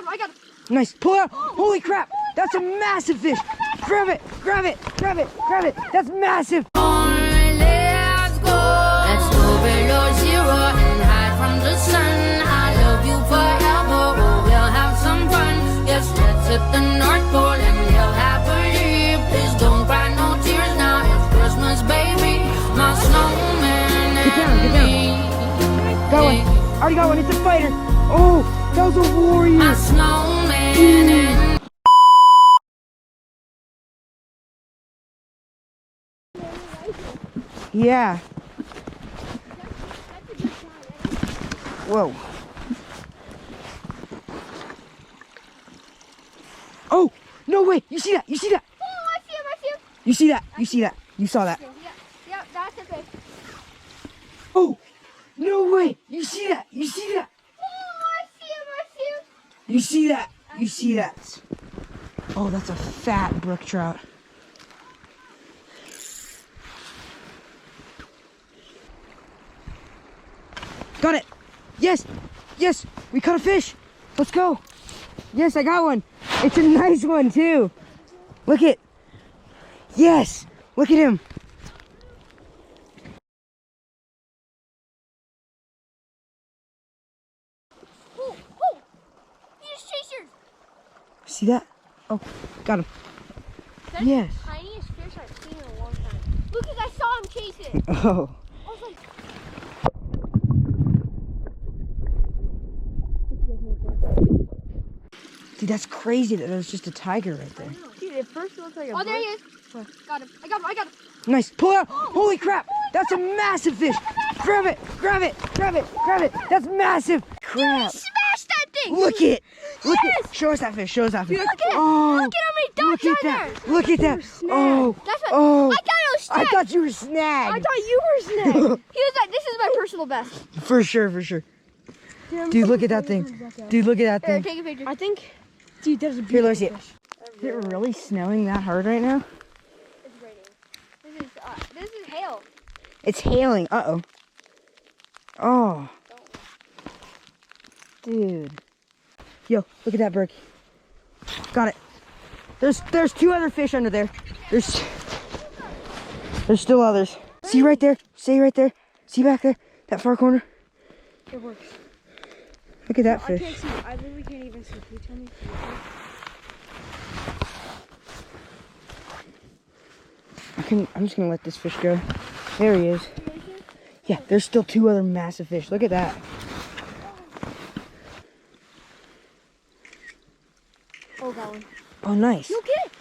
I got him. Nice. Pull it out. Holy crap. That's a massive fish. Grab it. Grab it. Grab it. Grab it. That's massive. Let's go. Let's go below zero and hide from the sun. I love you forever. Oh, we'll have some fun. Yes, let's hit the North Pole and live happily. Please don't cry no tears now. It's Christmas, baby. My snowman and Get down. Got one. Already got one. It's a fighter. Oh, that was a warrior. my snowman and Yeah. Whoa. Oh, no way. You see that? You see that? Oh, I see him. You see that? You see that? You saw that? Yeah, that's the fish. Oh, no way. You see that? You see that? Oh, I see him. You see that? You see that? Oh, that's a fat brook trout. Got it. Yes. Yes. We caught a fish. Let's go. Yes, I got one. It's a nice one too. Look it. Yes. Look at him. Oh, he just chased yours. See that? Oh, got him. That's Yes. the tiniest fish I've seen in a long time. Look, I saw him chase it. Oh. I was like, Dude, that's crazy that there's just a tiger right there. Dude, at first it looked like a oh, there he brook. is. Got him. I got him. Nice. Pull it out. Holy crap. That's a massive fish. Grab it. Grab it. Grab it. Grab it. That's massive. Crap. Smash that thing. Look it. Look Yes. it. Show us that fish. Show us that fish. Look at it. Oh. Look at how many Look dots at are that. there. Look at that. Oh. That's what. Oh. I thought it was I snagged. thought you were snagged. I thought you were snagged. He was like, this is my personal best. For sure. For sure. Dude, look at that thing. Dude, look at that Here, thing. take a picture. I think, dude, that was a Here, beautiful let's see it. fish. Is it really snowing that hard right now? It's raining. This is hail. It's hailing. Uh-oh. Oh. Dude. Yo, look at that Berkey. Got it. There's two other fish under there. There's still others. See right there? See right there? See back there? That far corner? It works. Look at that I fish. can't see. I literally can't even see. Can you tell me? I'm just gonna let this fish go. There he is. Yeah, there's still two other massive fish. Look at that. Oh, got one. Oh, nice. No, get it.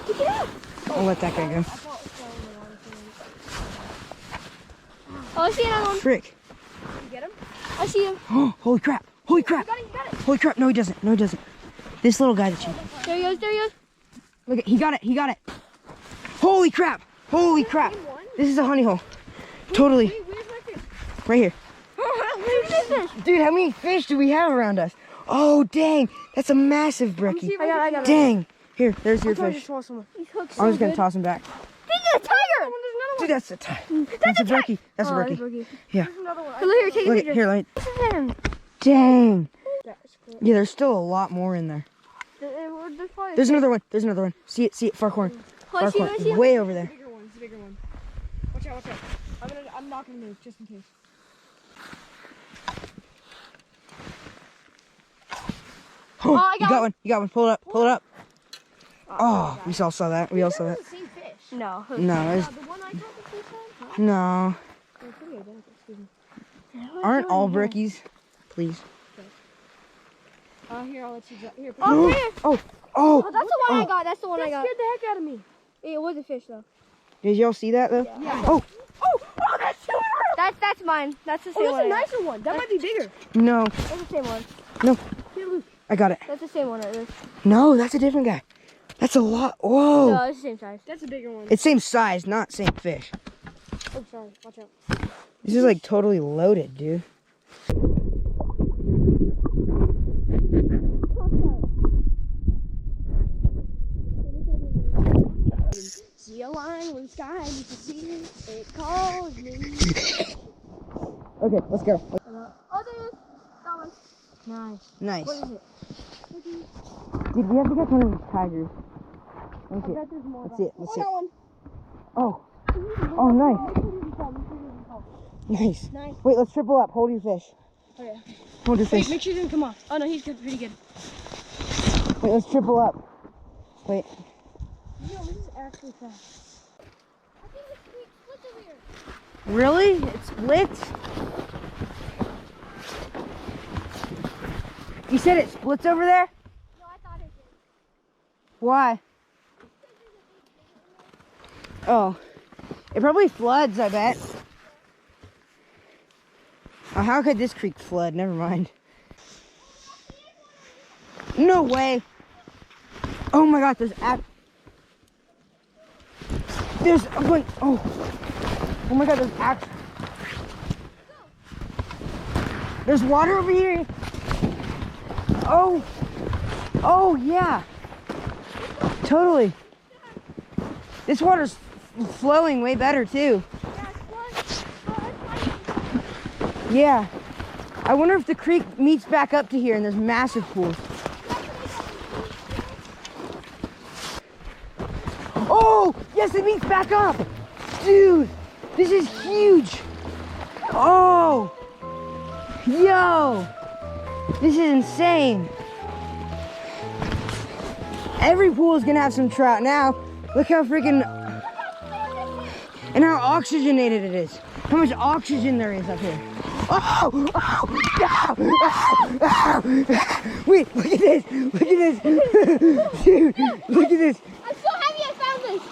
Get it out. I'll let that guy go. Oh, I see another one. Frick. You get him? I see him. Oh, holy crap. Holy crap. You got it. Holy crap. No, he doesn't. No, he doesn't. This little guy that you... There he goes. Look at, he got it. He got it. Holy crap. Holy crap. This is a honey hole. Totally. Wait, where's my fish? Right here. Where's this fish? Dude, how many fish do we have around us? Oh, dang. That's a massive brekkie. I got it. Dang. Here, there's your I fish. just saw someone. These hooks I was so going good. to toss him back. This is a tiger. Dude, that's a That's a brekkie. That's a brekkie. Yeah. Another one. Hey, look here, take a Look picture. at, here, let me... This is him. Dang. That's cool. Yeah, there's still a lot more in there. There's another one. There's another one. See it, far corner. I see him. I see him. Way over there. Bigger one. It's a bigger one. Watch out. I'm not gonna move just in case. Oh, I you got got one. You got one. Pull it up. Pull it up. Oh, we all saw that. We all saw that. It's the same fish. No. No, it's, The one I caught the first time? no. They're pretty identical. Excuse me. Aren't all brekkies? Please. Here, I'll let you go. Here, put Oh, it. here. Oh, Oh, that's the one I Oh. got. That's the one I That got. scared the heck out of me. It was a fish though. did y'all see that though? Yeah. Oh, That's mine. That's the same Oh, one. that's a nicer one. That might be bigger. no. That's the same one. No. Here, Luke. I got it. That's the same one right there. No, that's a different guy. That's a lot. Whoa. No, it's the same size. That's a bigger one. It's same size, not same fish. Oh, sorry. Watch out. This is like totally loaded, dude. See a line with the sky, you can see it. It calls me. Okay, let's go. Oh, there it is. That one. Nice. Nice. What is it? Dude, we have to catch one of these tigers. Let me see I it. bet there's more. Let's see it. Let's see it. One. Oh. Oh, nice. Nice. Nice. Wait, let's triple up. Hold your fish. Okay. Hold your Wait, fish. make sure he doesn't come off. Oh no, he's good, pretty good. Wait, let's triple up. Wait. Yo, this is actually fast. I think this creek splits over here. Really? It splits? You said it splits over there? No, I thought it did. Why? Oh. It probably floods, I bet. Oh, how could this creek flood? Never mind. No way. Oh my god, there's there's a bunch. Oh my god, there's water over here. Oh yeah, totally. This water's flowing way better too. Yeah, I wonder if the creek meets back up to here and there's massive pools. Oh, yes, it meets back up. Dude, this is huge. Oh, yo, this is insane. Every pool is gonna have some trout now. Look how freaking, and how oxygenated it is. How much oxygen there is up here. Oh, wait, look at this. Look at this. Dude, look at this. I'm so happy I found this.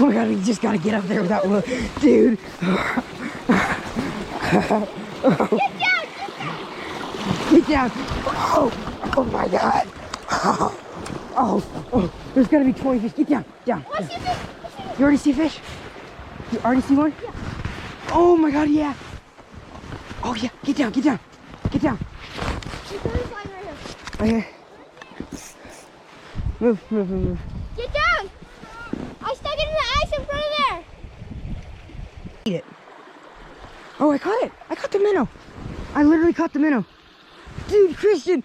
Oh my god, we just gotta get up there without look. Dude. Get down. Oh my god. Oh, there's gotta be 20 fish. Get down, down. Oh, I see a fish. You already see a fish? You already see one? Yeah. Oh my god, yeah. Oh yeah, get down, get down. Get down. There's a line right here. Okay. Move. Get down. I stuck it in the ice in front of there. Eat it. Oh, I caught it. I caught the minnow. I literally caught the minnow. Dude, Christian.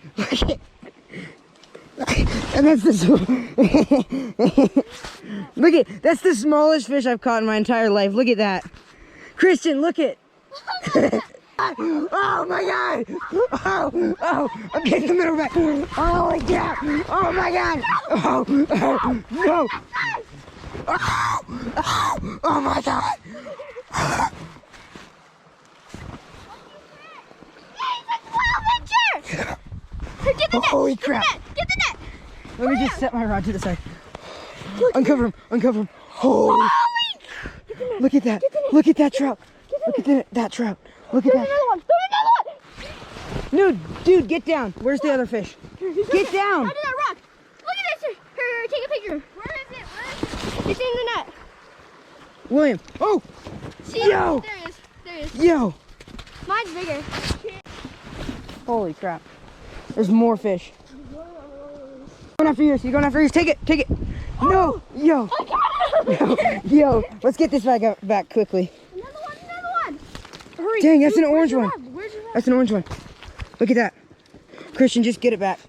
And that's the look at, that's the smallest fish I've caught in my entire life. Look at that. Christian, look at. Oh my god. Oh, I'm getting the minnow back. Holy crap. Oh my god. Oh no. Oh my god. Get the net. Holy crap. Get the net. Let me just set my rod to the side. Uncover him. Holy. Look at that. Look at that trout. Look at that trout. Look at that. There's another one. No, dude, get down. Where's the other fish? Get down. Under that rock. Look at this. Here, take a picture. Where is it? It's in the net. William. Oh. See? Yo. There it is. There it is. Yo. Mine's bigger. Holy crap. There's more fish. Going after yours. You're going after yours. Take it. No. Yo. I got it. Yo. Let's get this back quickly. Another one. Hurry. Dang, that's Dude, an orange one. Where's your rod? That's an orange one. Look at that. Christian, just get it back.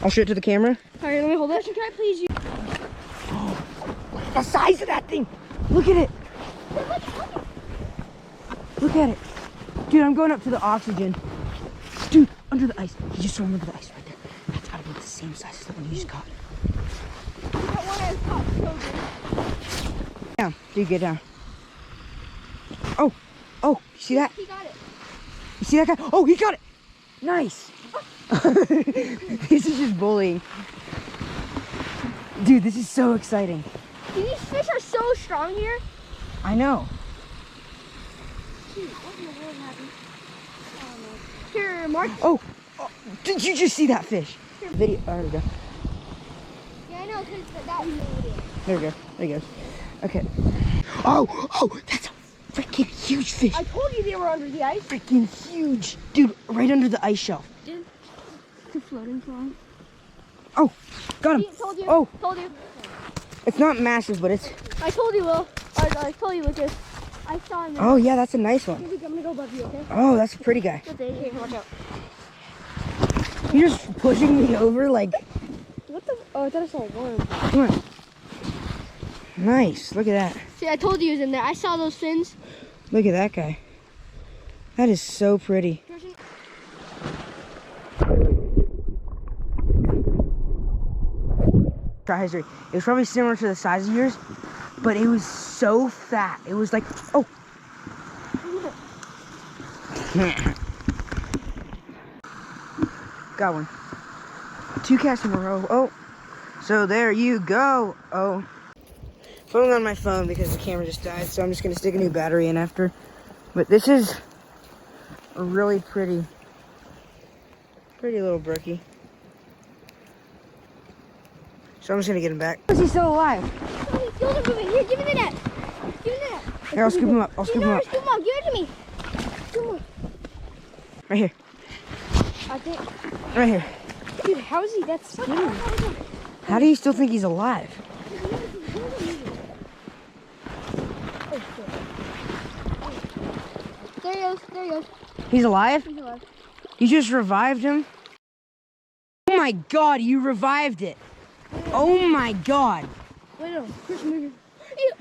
I'll show it to the camera. All right, let me hold it. Can I please you? The size of that thing. Look at it. Look at it. Dude, I'm going up to the oxygen. Dude, under the ice. He just swam under the ice right there. That's gotta be the same size as the one you just caught. That one I caught so good. Down. Dude, get down. Oh, you see that? He got it. You see that guy? Oh, he got it. Nice. This is just bullying. Dude, this is so exciting. Dude, these fish are so strong here. I know. Dude, what in the world happened? Oh no. Here, Mark. Oh, did you just see that fish? Video. Oh, there we go. Yeah, I know, because that was the video. There we go. There he goes. Okay. Oh, that's a freaking huge fish. I told you they were under the ice. Freaking huge. Dude, right under the ice shelf. Dude, it's a floating frog. Oh, got him. Told you. Oh, Told you. it's not massive, but it's. I told you, Will. I told you, Lucas. I saw him. Oh, yeah, that's a nice one. I'm gonna go above you, okay? Oh, that's a pretty guy. Good day. Here, watch out. You're just pushing me over like. What the? Oh, I thought I saw a worm. Come on. Nice. Look at that. See, I told you he was in there. I saw those fins. Look at that guy. That is so pretty. Trout history. It was probably similar to the size of yours, but it was so fat. It was like, oh. Got one. 2 casts in a row. Oh. So there you go. Oh. Filming on my phone because the camera just died, so I'm just gonna stick a new battery in after. But this is a really pretty little brookie. So I'm just gonna get him back. Is he still alive? Oh, he wasn't moving. Here, give me the net. Give me the net. Here, I'll scoop him up. I'll scoop him up. Scoop him up. Give it to me. Scoop him up. Right here. I think. Right here. Dude, how is he that skinny? How do you still think he's alive? There he goes. There he goes. He's alive? He's alive. You just revived him? Oh my god, you revived it. Oh my god. Wait, no. Chris, move.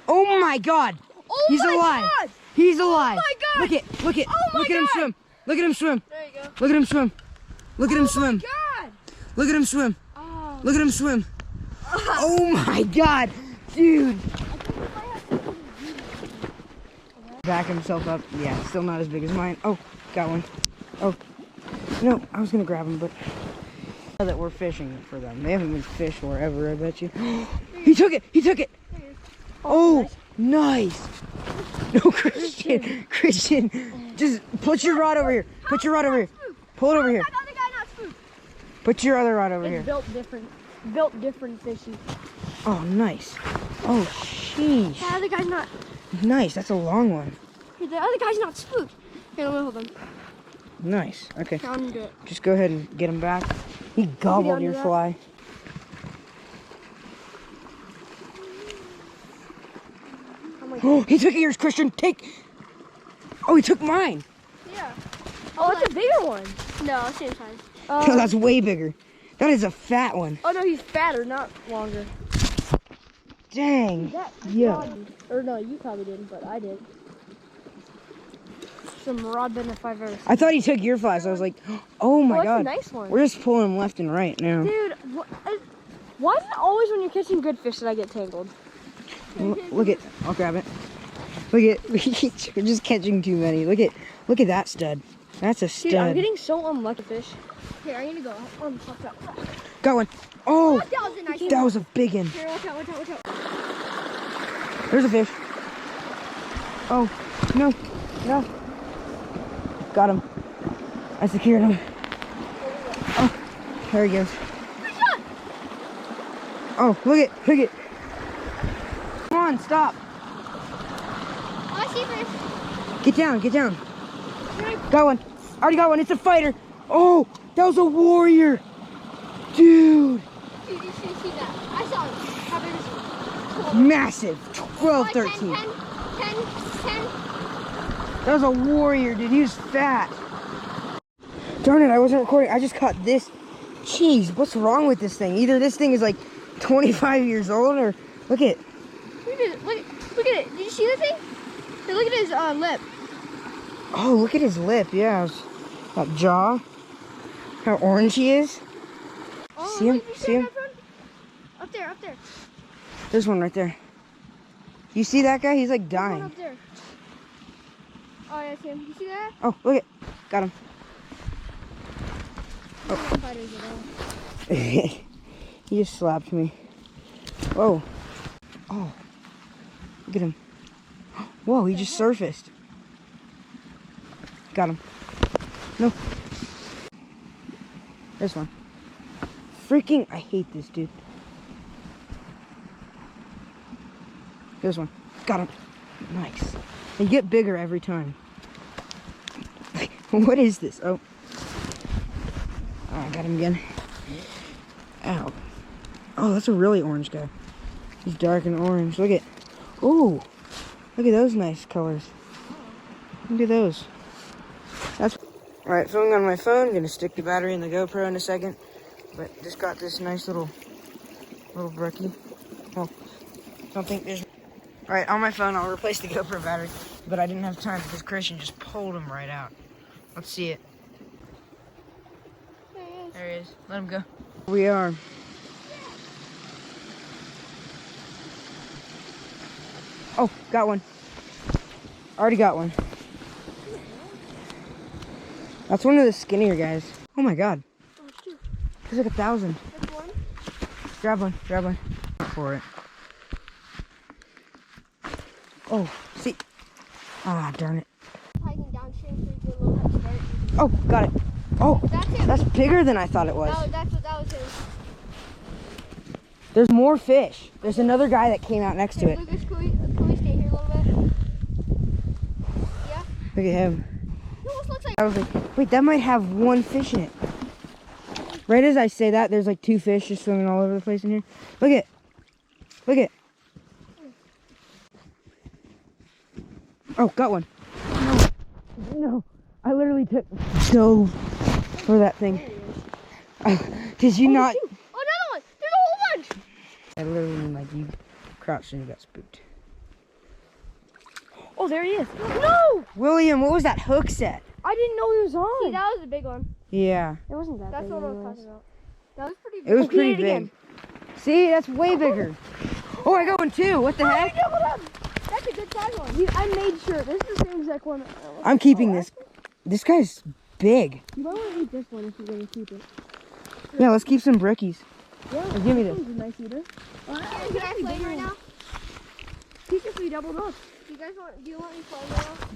Oh my god. Oh He's my alive. God. He's alive. Oh my god. Look at, Oh my look at him God. swim. Look at him swim. There you go. Look at him swim. Look at him swim. God. Look at him swim. Oh. Look at him swim. Oh my god, dude. Back himself up. Yeah, still not as big as mine. Oh, got one. Oh, no, I was gonna grab him, but now that we're fishing for them, they haven't been fished forever, I bet you. He took it. He took it. Oh, nice. No, Christian. Christian, just put your rod over here. Put your rod over here. Pull it over here. That other guy not spooked. Put your other rod over here. It's built different fishy. Oh, nice. Oh, sheesh. The other guy's not. Nice. That's a long one. The other guy's not spooked. Here, let me hold him. Nice. Okay. Now I'm gonna do it. Just go ahead and get him back. He gobbled undo your that? fly. Oh, he took yours, Christian. Take. Oh, he took mine. Yeah. Oh, it's a bigger one. No, same size. No, that's way bigger. That is a fat one. Oh no, he's fatter, not longer. Dang. That Yeah. Or no, you probably didn't, but I did. Some rod bend if I've ever seen. I thought he took your flies. I was like, oh my that's god. a nice one. We're just pulling them left and right now. Dude, why is it always when you're catching good fish that I get tangled? Look at. I'll grab it. Look at. We're just catching too many. Look at that stud. That's a stud. Dude, I'm getting so unlucky fish. Here, I'm gonna go. Watch out. Got one. Oh, That was a nice one. that was a big one. Here, watch out. There's a fish. Oh, no. Got him. I secured him. Oh, there he goes. Good shot. Oh, look it. Come on, stop. Oh, I see fish. Get down. Got one. Already got one. It's a fighter. Oh, that was a warrior. Dude. Dude, you should see that. I saw him. How big is he? Massive. 12, Like 13. 10. That was a warrior, dude. He was fat. Darn it, I wasn't recording. I just caught this. Jeez, what's wrong with this thing? Either this thing is like 25 years old or... Look at it. Look at it. Did you see the thing? Hey, look at his lip. Oh, look at his lip. Yeah. That jaw. How orange he is. Oh, See him? look, you See him? that front? Up there. There's one right there. You see that guy? He's like One dying. up there. Oh, yeah, I see him. You see that? Oh, look at. Got him. No fighters at all. He just slapped me. Whoa. Oh. Look at him. Whoa, he just surfaced. Got him. No. This one. Freaking, I hate this dude. This one. Got him. Nice. They get bigger every time. What is this? Oh. Oh, I got him again. Ow. Oh, that's a really orange guy. He's dark and orange. Look at. Ooh. Look at those nice colors. Look at those. That's. Alright, filming on my phone. Gonna stick the battery in the GoPro in a second. But just got this nice little brookie. Well, don't think there's... Alright, on my phone, I'll replace the GoPro battery. But I didn't have time because Christian just pulled him right out. Let's see it. There he is. Let him go. We are. Oh, got one. Already got one. That's one of the skinnier guys. Oh my god. There's like 1,000. That's one. Grab one, grab one. For it. Oh, see. Ah, darn it. Hiking downstream so you get a little head start. Oh, got it. Oh, That's him. that's bigger than I thought it was. That was him. There's more fish. There's another guy that came out next to Here, it. Lucas, can we stay here a little bit? Yeah? Look at him. It almost looks like... I was like, wait, that might have one fish in it. Right as I say that, there's like 2 fish just swimming all over the place in here. Look at. Look at. Oh, got one. No. I literally dove for that thing. Did you not? Shoot. Oh, another one! There's a whole bunch! I literally mean like you crouched and you got spooked. Oh, there he is. No! William, what was that hook set? I didn't know he was on. See, that was a big one. Yeah. It wasn't that big. That's what I was talking about. That was pretty big. It was Oh, pretty he did it big. again. See, that's way bigger. Oh, I got one too. What the Oh, heck? he doubled up. That's a good size one. I made sure. This is the same exact one. I'm keeping this. This guy's big. You might want to eat this one if you're going to keep it. Yeah, let's keep some brookies. Yeah. Or give me this. This one's a nice eater. Can I play right now? Teach us we doubled up. Do you want me to play right now?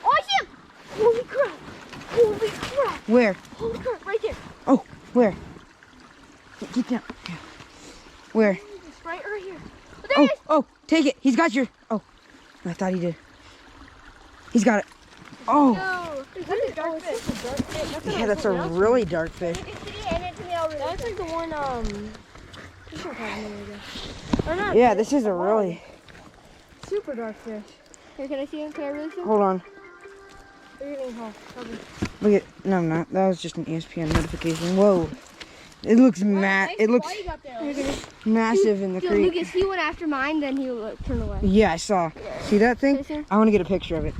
Oh, I see him! Holy crap! Holy crap! Where? Holy crap! Right there! Oh, where? Get down. Yeah. Where? It's right here. Oh, there he is! Oh, take it. He's got your. Oh, I thought he did. He's got it. Oh, No! That's a dark fish. yeah, that's a really dark fish. Did he hand it to me already? That's like the one, this one has no idea. Or not. Yeah, this is a really. Super dark fish. Here, can I see him? Can I really see him? Hold on. You're getting home. Look at. No, I'm not. That was just an ESPN notification. Whoa. It looks It looks massive in the Dude, creek. Lucas, he went after mine, then he turned away. Yeah, I saw. See that thing? This here? I want to get a picture of it.